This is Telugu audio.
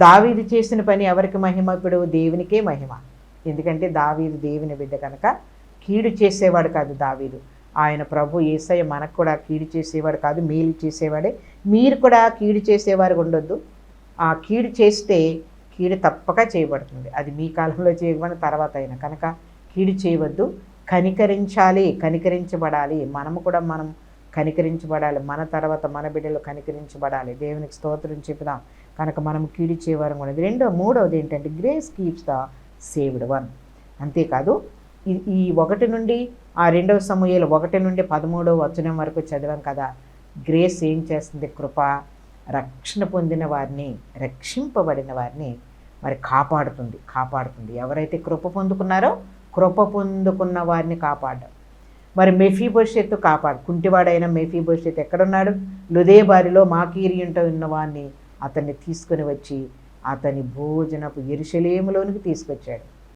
దావీదు చేసిన పని ఎవరికి మహిమ? ఇప్పుడు దేవునికే మహిమ. ఎందుకంటే దావీదు దేవుని బిడ్డ కనుక కీడు చేసేవాడు కాదు దావీదు. ఆయన ప్రభు యేసయ్య మనకు కూడా కీడు చేసేవాడు కాదు, మేలు చేసేవాడే. మీరు కూడా కీడు చేసేవారు ఉండొద్దు. ఆ కీడు చేస్తే కీడు తప్పక చేయబడుతుంది. అది మీ కాలంలో చేయకపోయిన తర్వాత అయినా కనుక కీడు చేయవద్దు. కనికరించాలి, కనికరించబడాలి. మనము కూడా కనికరించబడాలి. మన తర్వాత మన బిడ్డలు కనికరించబడాలి. దేవునికి స్తోత్రం చెప్పుదాం. కనుక మనం కీడు చేయవారం కూడా. మూడవది ఏంటంటే grace keeps the saved one. అంతేకాదు ఈ 1 నుండి 2 సమూయేలు 1 నుండి 13వ వచనం వరకు చదివాం కదా. గ్రేస్ ఏం చేస్తుంది? కృప రక్షణ పొందిన వారిని, రక్షింపబడిన వారిని మరి కాపాడుతుంది. ఎవరైతే కృప పొందుకున్నారో కృప పొందుకున్న వారిని కాపాడు. మరి మెఫీబోషెతు కుంటివాడైన మెఫీబోషెతు ఎక్కడున్నాడు? లుదేబారిలో మాకీరియుంట ఉన్నవాడిని అతన్ని తీసుకుని వచ్చి అతని భోజనపు యెరూషలేములోనికి తీసుకొచ్చాడు.